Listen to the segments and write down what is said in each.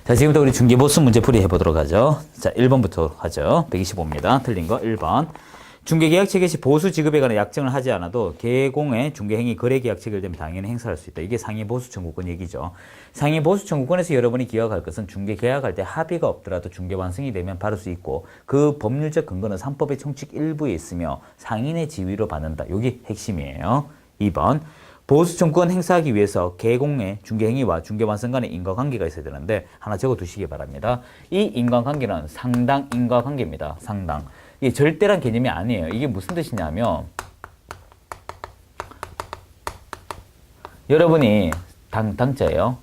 자, 지금부터 우리 중개보수 문제풀이 해보도록 하죠. 자, 1번부터 하죠. 125입니다. 틀린 거 1번. 중개계약 체결 시 보수 지급에 관한 약정을 하지 않아도 개공의 중개행위 거래계약 체결되면 당연히 행사할 수 있다. 이게 상위보수 청구권 얘기죠. 상위보수 청구권에서 여러분이 기억할 것은 중개계약할 때 합의가 없더라도 중개 완성이 되면 받을 수 있고 그 법률적 근거는 3법의 총칙 일부에 있으며 상인의 지위로 받는다. 이게 핵심이에요. 2번. 보수 청구권 행사하기 위해서 개공의 중개행위와 중개완성 간의 인과관계가 있어야 되는데 하나 적어두시기 바랍니다. 이 인과관계는 상당 인과관계입니다. 상당. 이게 절대란 개념이 아니에요. 이게 무슨 뜻이냐면 여러분이 당자예요.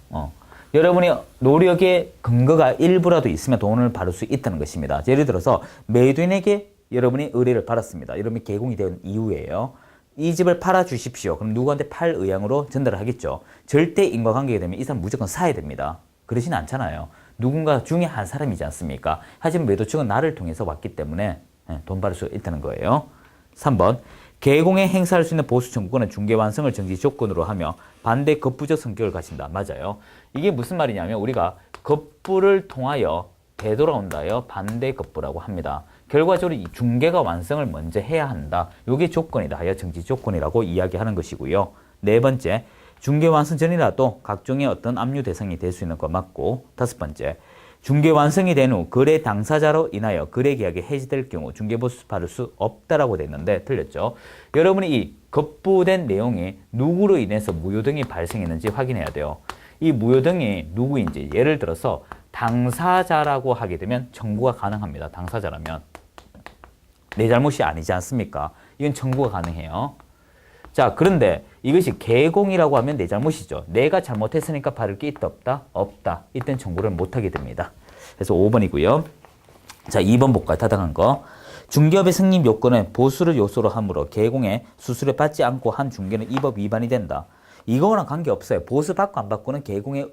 여러분이 노력의 근거가 일부라도 있으면 돈을 받을 수 있다는 것입니다. 예를 들어서 매도인에게 여러분이 의뢰를 받았습니다. 여러분이 개공이 된 이후에요. 이 집을 팔아주십시오. 그럼 누구한테 팔 의향으로 전달을 하겠죠. 절대 인과관계가 되면 이 사람 무조건 사야 됩니다. 그러진 않잖아요. 누군가 중에 한 사람이지 않습니까? 하지만 매도 측은 나를 통해서 왔기 때문에 돈 받을 수 있다는 거예요. 3번. 개공에 행사할 수 있는 보수 청구권은 중개 완성을 정지 조건으로 하며 반대 겁부적 성격을 가진다. 맞아요. 이게 무슨 말이냐면 우리가 겁부를 통하여 되돌아온다요. 반대 겁부라고 합니다. 결과적으로 이 중개가 완성을 먼저 해야 한다. 이게 조건이다. 하여 정지 조건이라고 이야기하는 것이고요. 네 번째. 중개 완성 전이라도 각종의 어떤 압류 대상이 될 수 있는 거 맞고. 다섯 번째. 중개 완성이 된 후 거래 당사자로 인하여 거래 계약이 해지될 경우 중개보수 받을 수 없다라고 돼 있는데 틀렸죠. 여러분이 이 겁부된 내용이 누구로 인해서 무효등이 발생했는지 확인해야 돼요. 이 무효등이 누구인지 예를 들어서 당사자라고 하게 되면 청구가 가능합니다. 당사자라면 내 잘못이 아니지 않습니까? 이건 청구가 가능해요. 자, 그런데 이것이 개공이라고 하면 내 잘못이죠. 내가 잘못했으니까 받을 게 있다 없다? 없다. 이때는 청구를 못하게 됩니다. 그래서 5번이고요. 자, 2번 볼까요? 타당한 거. 중개업의 승립 요건은 보수를 요소로 하므로 개공에 수수료 받지 않고 한 중개는 이 법 위반이 된다. 이거랑 관계없어요. 보수 받고 안 받고는 개공의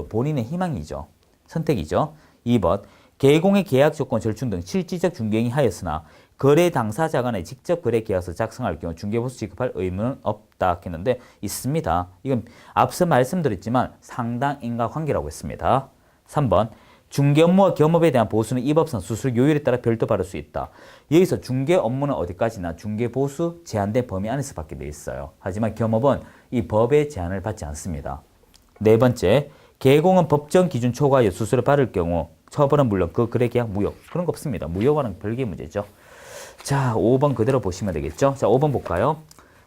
본인의 희망이죠. 선택이죠. 2번. 개공의 계약 조건 절충 등 실질적 중개행위 하였으나 거래 당사자 간의 직접 거래 계약서 작성할 경우 중개보수 지급할 의무는 없다 했는데 있습니다. 이건 앞서 말씀드렸지만 상당 인과관계라고 했습니다. 3번. 중개 업무와 겸업에 대한 보수는 이 법상 수수료 요율에 따라 별도 받을 수 있다. 여기서 중개 업무는 어디까지나 중개 보수 제한된 범위 안에서 받게 돼 있어요. 하지만 겸업은 이 법의 제한을 받지 않습니다. 네 번째. 개공은 법정 기준 초과하여 수수료 받을 경우 처벌은 물론 그 거래 계약 무효. 그런 거 없습니다. 무효와는 별개의 문제죠. 자, 5번 그대로 보시면 되겠죠. 자, 5번 볼까요?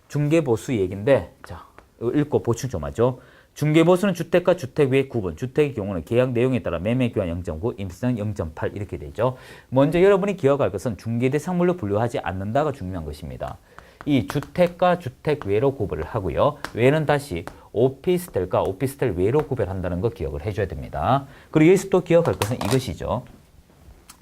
중개보수 얘기인데, 자, 읽고 보충 좀 하죠. 중개보수는 주택과 주택 외 구분, 주택의 경우는 계약 내용에 따라 매매교환 0.9, 임시상 0.8 이렇게 되죠. 먼저 여러분이 기억할 것은 중개대상물로 분류하지 않는다가 중요한 것입니다. 이 주택과 주택 외로 구분을 하고요. 외는 다시 오피스텔과 오피스텔 외로 구별한다는 거 기억을 해줘야 됩니다. 그리고 여기서 또 기억할 것은 이것이죠.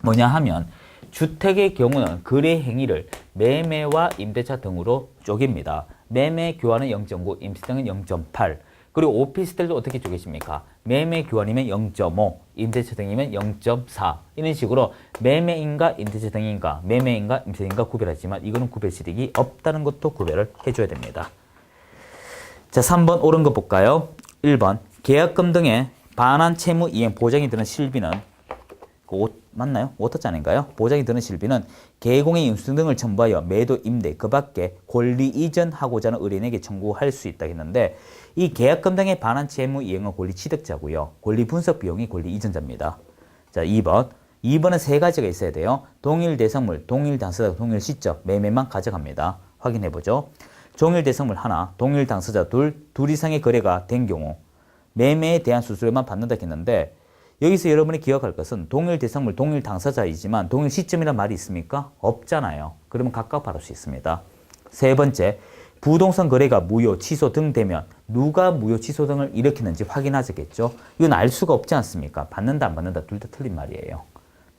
뭐냐 하면 주택의 경우는 거래 행위를 매매와 임대차 등으로 쪼갭니다. 매매 교환은 0.9, 임시 등은 0.8. 그리고 오피스텔도 어떻게 쪼개십니까? 매매 교환이면 0.5, 임대차 등이면 0.4. 이런 식으로 매매인가 임대차 등인가, 매매인가 임대인가 구별하지만 이거는 구별시력이 없다는 것도 구별을 해줘야 됩니다. 자, 3번 옳은 거 볼까요? 1번 계약금 등의 반환 채무 이행 보장이 드는 실비는 맞나요? 오타짜인가요? 보장이 드는 실비는 개공의 인수 등을 첨부하여 매도, 임대, 그 밖에 권리 이전하고자 하는 의뢰인에게 청구할 수 있다 했는데 이 계약금 등의 반환 채무 이행은 권리 취득자고요. 권리 분석 비용이 권리 이전자입니다. 자, 2번. 2번은 세 가지가 있어야 돼요. 동일 대상물, 동일 당사자, 동일 시점, 매매만 가져갑니다. 확인해보죠. 동일 대상물 하나, 동일 당사자 둘 이상의 거래가 된 경우 매매에 대한 수수료만 받는다 했는데 여기서 여러분이 기억할 것은 동일 대상물, 동일 당사자이지만 동일 시점이란 말이 있습니까? 없잖아요. 그러면 각각 받을 수 있습니다. 세 번째, 부동산 거래가 무효, 취소 등 되면 누가 무효, 취소 등을 일으키는지 확인하자겠죠. 이건 알 수가 없지 않습니까? 받는다, 안 받는다 둘 다 틀린 말이에요.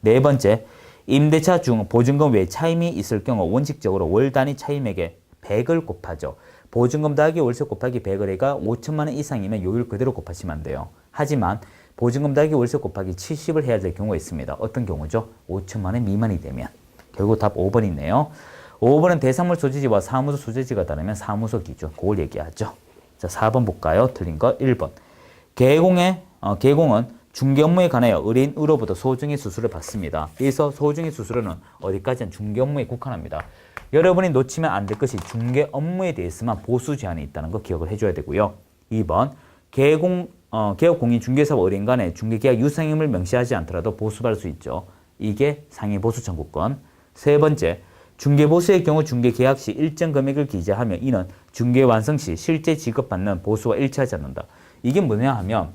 네 번째, 임대차 중 보증금 외에 차임이 있을 경우 원칙적으로 월 단위 차임액에 100을 곱하죠. 보증금 더하기 월세 곱하기 100을 해가 5천만 원 이상이면 요율 그대로 곱하시면 안 돼요. 하지만 보증금 더하기 월세 곱하기 70을 해야 될 경우가 있습니다. 어떤 경우죠? 5천만 원 미만이 되면. 결국 답 5번이네요. 5번은 대상물 소재지와 사무소 소재지가 다르면 사무소 기준. 그걸 얘기하죠. 자, 4번 볼까요? 틀린 거 1번. 개공은 중개 업무에 관하여 의뢰인으로부터 소정의 수수료를 받습니다. 여기서 소정의 수수료는 어디까지는 중개 업무에 국한합니다. 여러분이 놓치면 안 될 것이 중개 업무에 대해서만 보수 제한이 있다는 거 기억을 해줘야 되고요. 2번 개업공인중개사와 의뢰인 간의 중개계약 유상임을 명시하지 않더라도 보수받을 수 있죠. 이게 상위 보수 청구권. 세 번째, 중개보수의 경우 중개계약 시 일정 금액을 기재하며 이는 중개 완성 시 실제 지급받는 보수와 일치하지 않는다. 이게 뭐냐 하면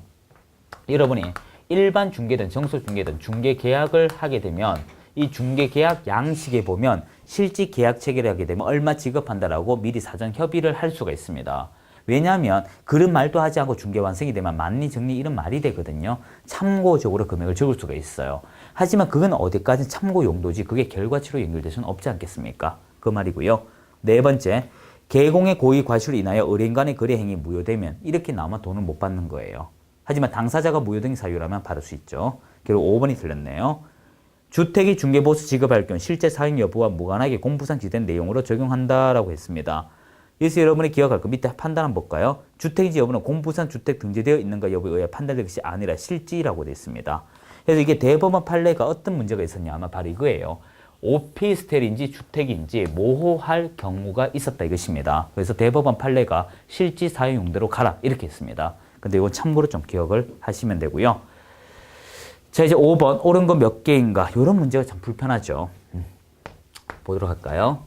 여러분이 일반 중개든 정소중개든 중개계약을 하게 되면 이 중개계약 양식에 보면 실제 계약 체결을 하게 되면 얼마 지급한다라고 미리 사전 협의를 할 수가 있습니다. 왜냐하면 그런 말도 하지 않고 중개 완성이 되면 만리 정리 이런 말이 되거든요. 참고적으로 금액을 적을 수가 있어요. 하지만 그건 어디까지 참고 용도지 그게 결과치로 연결될 수는 없지 않겠습니까? 그 말이고요. 네 번째, 개공의 고의 과실로 인하여 의뢰인 간의 거래 행위 무효되면 이렇게 나오면 돈을 못 받는 거예요. 하지만 당사자가 무효 등의 사유라면 받을 수 있죠. 결국 5번이 틀렸네요. 주택이 중개보수 지급할 경우 실제 사용 여부와 무관하게 공부상 지된 내용으로 적용한다라고 했습니다. 여기서 여러분이 기억할 거 밑에 판단 한번 볼까요? 주택인지 여부는 공부상 주택 등재되어 있는가 여부에 의해 판단될 것이 아니라 실지라고 되어 있습니다. 그래서 이게 대법원 판례가 어떤 문제가 있었냐 하면 바로 이거예요. 오피스텔인지 주택인지 모호할 경우가 있었다 이것입니다. 그래서 대법원 판례가 실지 사용 용도로 가라 이렇게 했습니다. 근데 이건 참고로 좀 기억을 하시면 되고요. 자, 이제 5번 옳은 거 몇 개인가 이런 문제가 참 불편하죠. 보도록 할까요?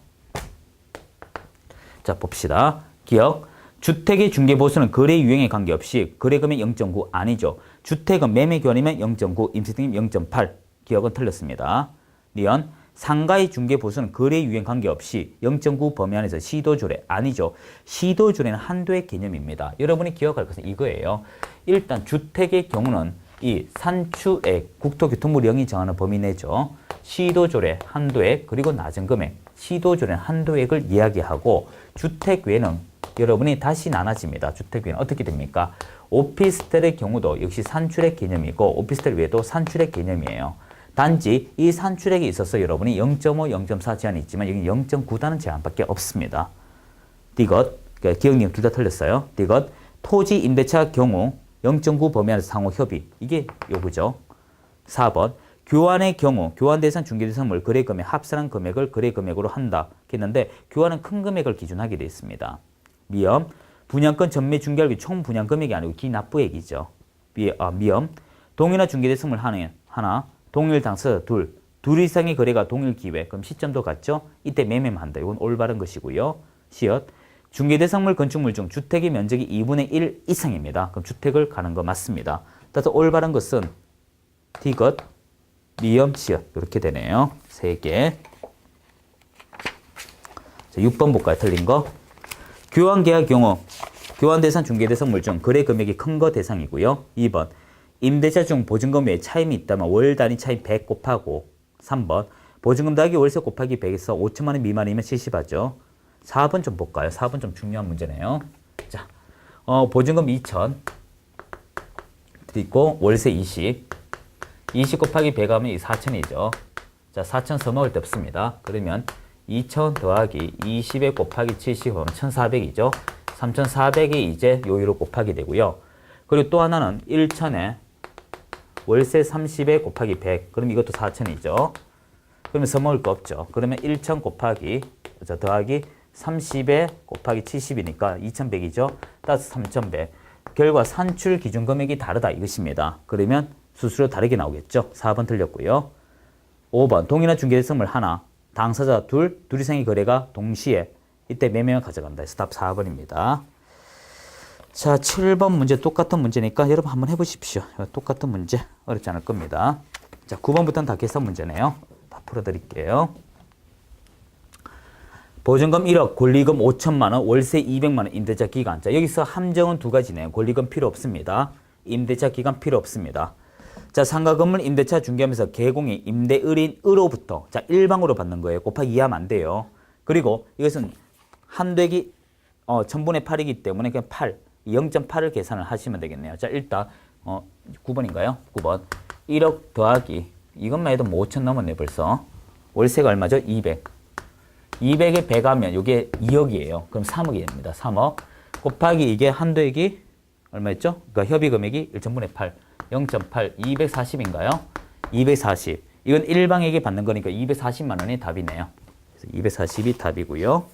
자, 봅시다. 기억. 주택의 중개보수는 거래 유형에 관계없이 거래금액 0.9 아니죠. 주택은 매매 교환이면 0.9, 임대등임 0.8. 기억은 틀렸습니다. 니언. 상가의 중개보수는 거래 유형 관계없이 0.9 범위 안에서 시도조례 아니죠. 시도조례는 한도의 개념입니다. 여러분이 기억할 것은 이거예요. 일단 주택의 경우는 이 산출액, 국토교통부령이 정하는 범위 내죠. 시도조례, 한도액, 그리고 낮은 금액. 시도조례는 한도액을 이야기하고 주택 외는 여러분이 다시 나눠집니다. 주택 외는 어떻게 됩니까? 오피스텔의 경우도 역시 산출액 개념이고 오피스텔 외에도 산출액 개념이에요. 단지 이 산출액에 있어서 여러분이 0.5, 0.4 제한이 있지만 여기 0.9라는 제한밖에 없습니다. 디귿, 그러니까 기억님 둘 다 틀렸어요. 디귿, 토지 임대차 경우 0.9 범위 안에서 상호 협의. 이게 요구죠. 4번, 교환의 경우 교환 대상 중개 대상물 거래 금액 합산한 금액을 거래 금액으로 한다 했는데 교환은 큰 금액을 기준하게 되어 있습니다. 미엄, 분양권 전매 중개할 총 분양 금액이 아니고 기납부액이죠. 미엄, 동일한 중개 대상물 하나, 동일 당사자 둘 이상의 거래가 동일 기회. 그럼 시점도 같죠? 이때 매매만 한다. 이건 올바른 것이고요. 시엇, 중개 대상물 건축물 중 주택의 면적이 2분의 1 이상입니다. 그럼 주택을 가는 거 맞습니다. 따라서 올바른 것은 디귿, 미엄, 시엇 이렇게 되네요. 3개. 자, 6번 볼까요? 틀린 거. 교환 계약 경우 교환 대상 중개 대상물 중 거래 금액이 큰 거 대상이고요. 2번 임대차 중 보증금 외에 차임이 있다면 월 단위 차임 100 곱하고 3번 보증금 더하기 월세 곱하기 100에서 5천만 원 미만이면 70하죠. 4번 좀 볼까요? 4번 좀 중요한 문제네요. 자, 보증금 2천 그리고 월세 20 곱하기 100 하면 이 4천이죠. 자, 4천 써먹을 데 없습니다. 그러면 2천 더하기 20에 곱하기 70 하면 1400이죠. 3400이 이제 요이로 곱하기 되고요. 그리고 또 하나는 1천에 월세 30에 곱하기 100. 그럼 이것도 4천이죠. 그러면 써먹을 거 없죠. 그러면 1천 곱하기 더하기 30에 곱하기 70이니까 2100이죠. 따라서 3100. 결과 산출 기준 금액이 다르다 이것입니다. 그러면 수수료 다르게 나오겠죠. 4번 틀렸고요. 5번 동일한 중개 대상물 하나, 당사자 둘 이상의 거래가 동시에 이때 매매만 가져간다. 그래서 답 4번입니다. 자, 7번 문제 똑같은 문제니까 여러분 한번 해보십시오. 똑같은 문제 어렵지 않을 겁니다. 자, 9번부터는 다 계산 문제네요. 다 풀어드릴게요. 보증금 1억, 권리금 5천만 원, 월세 200만 원, 임대차 기간. 자, 여기서 함정은 두 가지네요. 권리금 필요 없습니다. 임대차 기간 필요 없습니다. 자, 상가 건물 임대차 중개하면서 개공이 임대 의뢰인으로부터 자, 일방으로 받는 거예요. 곱하기 2하면 안 돼요. 그리고 이것은 한도액이 1000분의 8이기 때문에 그냥 8, 0.8을 계산을 하시면 되겠네요. 자, 일단 9번인가요? 9번 1억 더하기 이것만 해도 뭐 5천 넘었네 벌써. 월세가 얼마죠? 200. 200에 100 하면 이게 2억이에요. 그럼 3억이 됩니다. 3억 곱하기 이게 한도액이 얼마였죠? 그러니까 협의 금액이 1,000분의 8. 0.8, 240인가요? 240. 이건 일방에게 받는 거니까 240만 원이 답이네요. 그래서 240이 답이고요.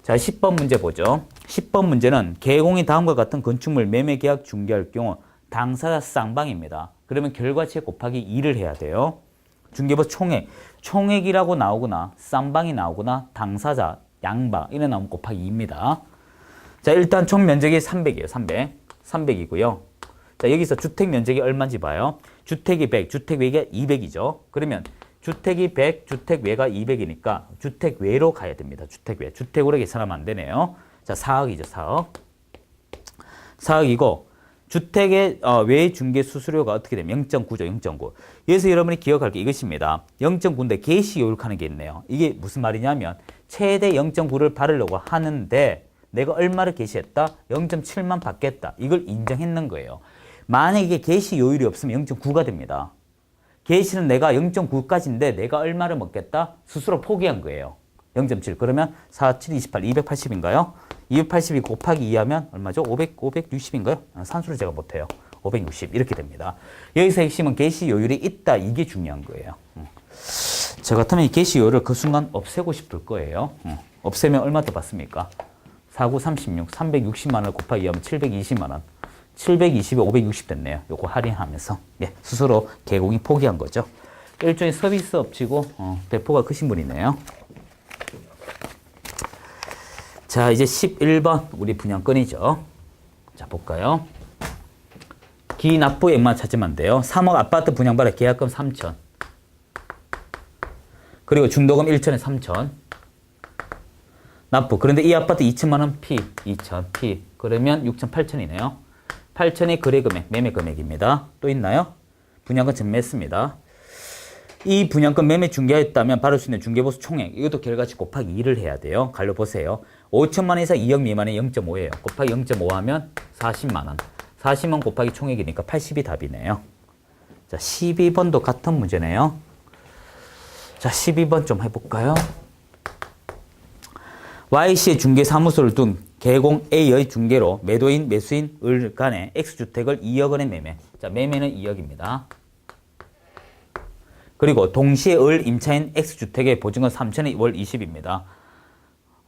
자, 10번 문제 보죠. 10번 문제는 개공이 다음과 같은 건축물 매매 계약 중개할 경우 당사자 쌍방입니다. 그러면 결과치 곱하기 2를 해야 돼요. 중개부 총액. 총액이라고 나오거나 쌍방이 나오거나 당사자 양방 이래 나오면 곱하기 2입니다. 자, 일단 총 면적이 300이에요. 300이고요. 자, 여기서 주택 면적이 얼마인지 봐요. 주택이 100, 주택 외가 200이죠. 그러면 주택이 100, 주택 외가 200이니까 주택 외로 가야 됩니다. 주택 외. 주택으로 계산하면 안 되네요. 자, 4억이죠. 4억. 4억이고 주택의 외 중개 수수료가 어떻게 되면 0.9죠. 0.9. 여기서 여러분이 기억할 게 이것입니다. 0.9인데 개시 요율하는 게 있네요. 이게 무슨 말이냐면 최대 0.9를 받으려고 하는데 내가 얼마를 개시했다? 0.7만 받겠다. 이걸 인정했는 거예요. 만약에 이게 개시 요율이 없으면 0.9가 됩니다. 개시는 내가 0.9까지인데 내가 얼마를 먹겠다? 스스로 포기한 거예요. 0.7. 그러면 4, 7, 28, 280인가요? 280이 곱하기 2하면 얼마죠? 560인가요? 산수를 제가 못해요. 560 이렇게 됩니다. 여기서 핵심은 개시 요율이 있다. 이게 중요한 거예요. 저 같으면 이 개시 요율을 그 순간 없애고 싶을 거예요. 없애면 얼마 더 받습니까? 49, 36, 360만 원을 곱하기 하면 720만 원. 720에 560 됐네요. 요거 할인하면서. 예, 스스로 개공이 포기한 거죠. 일종의 서비스 업체고 배포가 크신 분이네요. 자, 이제 11번 우리 분양권이죠. 자, 볼까요? 기납부액만 찾으면 돼요. 3억 아파트 분양받아 계약금 3천. 그리고 중도금 1천에 3천. 납부. 그런데 이 아파트 2천만 원 P, 2천 P. 그러면 6천 8천이네요. 8천이 거래금액, 매매금액입니다. 또 있나요? 분양권 전매했습니다. 이 분양권 매매 중개하였다면 받을 수 있는 중개보수 총액. 이것도 결과치 곱하기 2를 해야 돼요. 갈려 보세요. 5천만 원 이상 2억 미만에 0.5예요. 곱하기 0.5 하면 40만 원. 40만 곱하기 총액이니까 80이 답이네요. 자, 12번도 같은 문제네요. 자, 12번 좀 해볼까요? Y씨의 중개사무소를 둔 개공 A의 중개로 매도인, 매수인 을 간에 X주택을 2억 원에 매매. 자, 매매는 2억입니다. 그리고 동시에 을 임차인 X주택의 보증금 3천에 월 20입니다.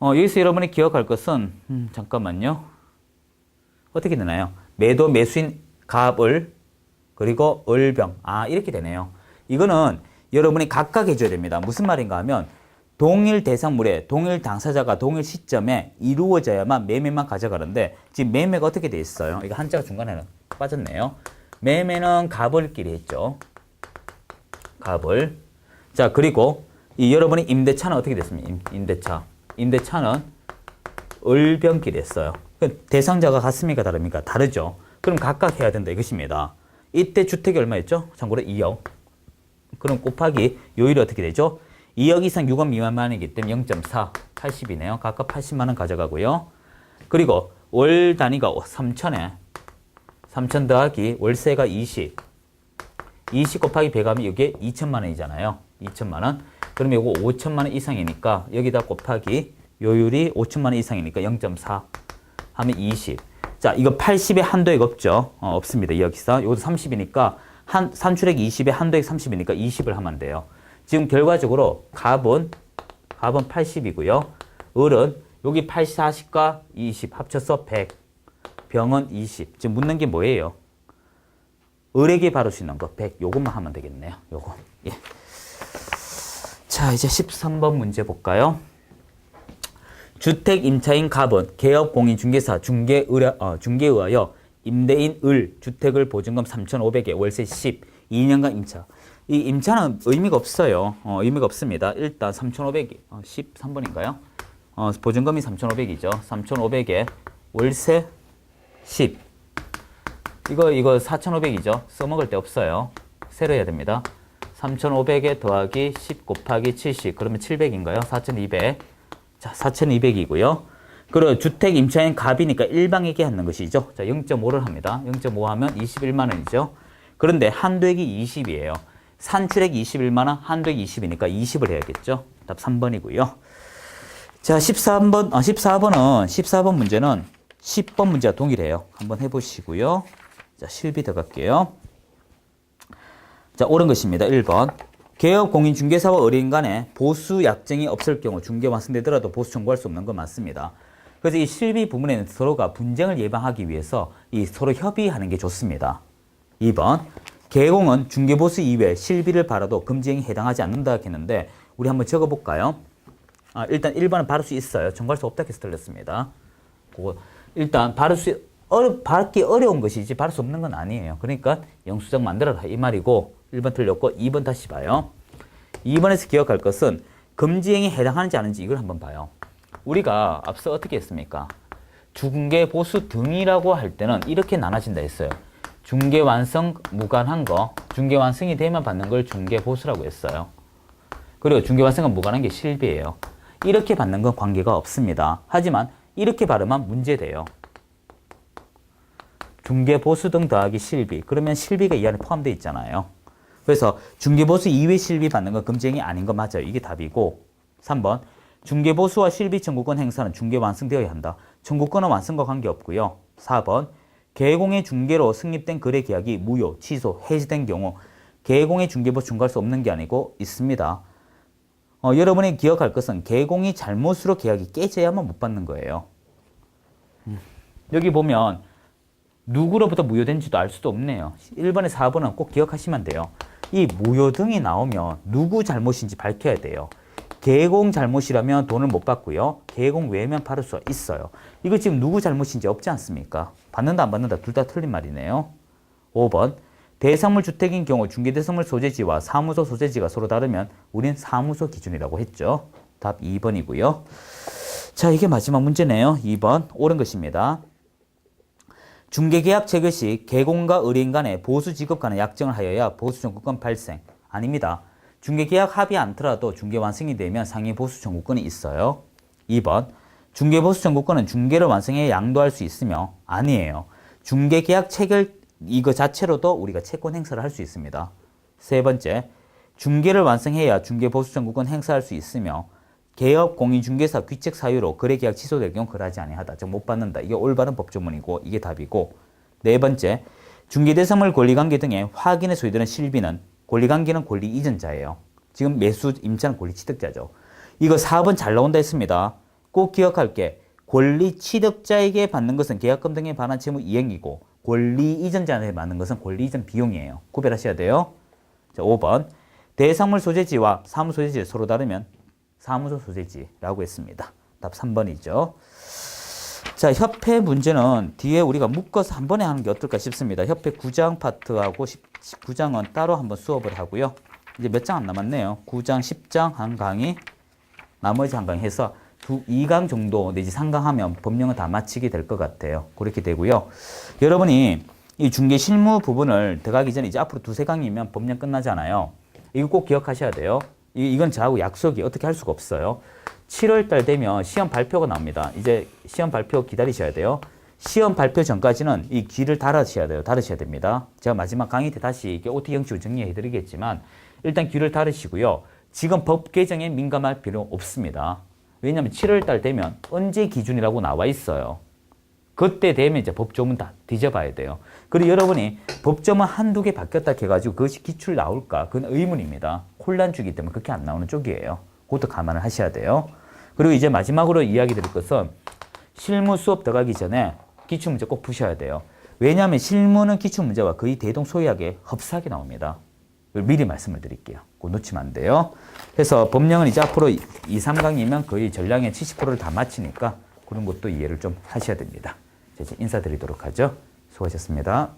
여기서 여러분이 기억할 것은 잠깐만요. 어떻게 되나요? 매도, 매수인 갑을 그리고 을병. 이렇게 되네요. 이거는 여러분이 각각 해줘야 됩니다. 무슨 말인가 하면 동일 대상물에 동일 당사자가 동일 시점에 이루어져야만 매매만 가져가는데 지금 매매가 어떻게 돼 있어요? 이거 한자가 중간에 빠졌네요. 매매는 갑을끼리 했죠. 갑을. 자, 그리고 여러분이 임대차는 어떻게 됐습니까? 임대차는 을병끼리 했어요. 대상자가 같습니까? 다릅니까? 다르죠. 그럼 각각 해야 된다 이것입니다. 이때 주택이 얼마였죠? 참고로 2억. 그럼 곱하기 요율이 어떻게 되죠? 2억 이상 6억 미만이기 때문에 0.4, 80이네요. 각각 80만 원 가져가고요. 그리고 월 단위가 3천에 3천 더하기 월세가 20. 20 곱하기 100 하면 이게 2천만 원이잖아요. 2천만 원. 그러면 이거 5천만 원 이상이니까 여기다 곱하기 요율이 5천만 원 이상이니까 0.4 하면 20. 자, 이거 80에 한도액 없죠? 없습니다. 여기서. 이것도 30이니까 산출액 20에 한도액 30이니까 20을 하면 돼요. 지금 결과적으로 갑은 80이고요. 을은 여기 80, 40과 20 합쳐서 100. 병은 20. 지금 묻는 게 뭐예요? 을에게 받을 수 있는 거 100. 요것만 하면 되겠네요. 요거. 예. 자, 이제 13번 문제 볼까요? 주택 임차인 갑은 개업 공인 중개사 중개에 의하여 임대인 을 주택을 보증금 3,500에 월세 10. 2년간 임차. 이 임차는 의미가 없어요. 의미가 없습니다. 일단 3,500이 13번인가요? 보증금이 3,500이죠. 3,500에 월세 10. 이거 4,500이죠. 써먹을 데 없어요. 새로 해야 됩니다. 3,500에 더하기 10 곱하기 70. 그러면 700인가요? 4,200. 자, 4,200이고요. 그리고 주택 임차인 갑이니까 일방에게 하는 것이죠. 자, 0.5를 합니다. 0.5 하면 21만 원이죠. 그런데 한도액이 20이에요. 산출액 21만 원, 한도액 20이니까 20을 해야겠죠. 답 3번이고요. 자, 14번 문제는 10번 문제와 동일해요. 한번 해보시고요. 자, 실비 들어갈게요. 자, 옳은 것입니다. 1번. 개업 공인중개사와 의뢰인 간에 보수 약정이 없을 경우 중개 완성되더라도 보수 청구할 수 없는 건 맞습니다. 그래서 이 실비 부분에는 서로가 분쟁을 예방하기 위해서 이 서로 협의하는 게 좋습니다. 2번. 개공은 중개보수 이외에 실비를 받아도 금지행위에 해당하지 않는다 했는데 우리 한번 적어볼까요? 일단 1번은 받을 수 있어요. 청구할 수 없다 해서 틀렸습니다. 그거 일단 받기 어려운 것이지 받을 수 없는 건 아니에요. 그러니까 영수증 만들어라 이 말이고 1번 틀렸고 2번 다시 봐요. 2번에서 기억할 것은 금지행위에 해당하는지 아닌지 이걸 한번 봐요. 우리가 앞서 어떻게 했습니까? 중개 보수 등이라고 할 때는 이렇게 나눠진다 했어요. 중개 완성 무관한 거, 중개 완성이 되면 받는 걸 중개 보수라고 했어요. 그리고 중개 완성은 무관한 게 실비예요. 이렇게 받는 건 관계가 없습니다. 하지만 이렇게 받으면 문제돼요. 중개 보수 등 더하기 실비. 그러면 실비가 이 안에 포함되어 있잖아요. 그래서 중개 보수 이외 실비 받는 건 금지행위 아닌 거 맞아요. 이게 답이고 3번. 중개 보수와 실비 청구권 행사는 중개 완성되어야 한다. 청구권은 완성과 관계없고요. 4번. 개공의 중개로 성립된 거래 계약이 무효, 취소, 해지된 경우 개공의 중개보수 청구할 수 없는 게 아니고 있습니다. 여러분이 기억할 것은 개공이 잘못으로 계약이 깨져야만 못 받는 거예요. 여기 보면 누구로부터 무효된지도 알 수도 없네요. 1번에 4번은 꼭 기억하시면 돼요. 이 무효 등이 나오면 누구 잘못인지 밝혀야 돼요. 개공 잘못이라면 돈을 못 받고요. 개공 외면 받을 수 있어요. 이거 지금 누구 잘못인지 없지 않습니까? 받는다 안 받는다 둘 다 틀린 말이네요. 5번. 대상물 주택인 경우 중개대상물 소재지와 사무소 소재지가 서로 다르면 우린 사무소 기준이라고 했죠. 답 2번이고요. 자, 이게 마지막 문제네요. 2번 옳은 것입니다. 중개계약 체결 시 개공과 의뢰인 간에 보수 지급 간의 약정을 하여야 보수 청구권 발생. 아닙니다. 중개계약 합의 않더라도 중개 완성이 되면 상위 보수 청구권이 있어요. 2번. 중개 보수 청구권은 중개를 완성해 양도할 수 있으며 아니에요. 중개계약 체결 이거 자체로도 우리가 채권 행사를 할 수 있습니다. 세 번째. 중개를 완성해야 중개 보수 청구권 행사할 수 있으며 개업 공인중개사 귀책 사유로 거래계약 취소될 경우 그러하지 아니하다. 즉 못 받는다. 이게 올바른 법조문이고 이게 답이고 네 번째. 중개대상물 권리관계 등의 확인에 소요되는 실비는 권리관계는 권리 이전자예요. 지금 매수 임차는 권리 취득자죠. 이거 4번 잘 나온다 했습니다. 꼭 기억할 게 권리 취득자에게 받는 것은 계약금 등에 반한 채무 이행이고 권리 이전자한테 받는 것은 권리 이전 비용이에요. 구별하셔야 돼요. 자, 5번. 대상물 소재지와 사무 소재지 서로 다르면 사무소 소재지라고 했습니다. 답 3번이죠. 자, 협회 문제는 뒤에 우리가 묶어서 한 번에 하는 게 어떨까 싶습니다. 협회 9장 파트하고 19장은 따로 한번 수업을 하고요. 이제 몇 장 안 남았네요. 9장, 10장 한 강의, 나머지 한 강의 해서 2강 정도 내지 3강 하면 법령은 다 마치게 될 것 같아요. 그렇게 되고요. 여러분이 이 중개 실무 부분을 들어가기 전에 이제 앞으로 2-3강이면 법령 끝나잖아요. 이거 꼭 기억하셔야 돼요. 이건 저하고 약속이 어떻게 할 수가 없어요. 7월 달 되면 시험 발표가 나옵니다. 이제 시험 발표 기다리셔야 돼요. 시험 발표 전까지는 이 귀를 닫으셔야 돼요. 닫으셔야 됩니다. 제가 마지막 강의 때 다시 이게 OT 형식으로 정리해 드리겠지만 일단 귀를 닫으시고요. 지금 법 개정에 민감할 필요 없습니다. 왜냐하면 7월 달 되면 언제 기준이라고 나와 있어요. 그때 되면 이제 법조문 다 뒤져봐야 돼요. 그리고 여러분이 법조문 한두 개 바뀌었다 해가지고 그것이 기출 나올까? 그건 의문입니다. 혼란주기 때문에 그렇게 안 나오는 쪽이에요. 그것도 감안을 하셔야 돼요. 그리고 이제 마지막으로 이야기 드릴 것은 실무 수업 들어가기 전에 기출문제 꼭 푸셔야 돼요. 왜냐하면 실무는 기출문제와 거의 대동소이하게 흡사하게 나옵니다. 미리 말씀을 드릴게요. 그거 놓치면 안 돼요. 그래서 법령은 이제 앞으로 2-3강이면 거의 전량의 70%를 다 마치니까 그런 것도 이해를 좀 하셔야 됩니다. 이제 인사드리도록 하죠. 수고하셨습니다.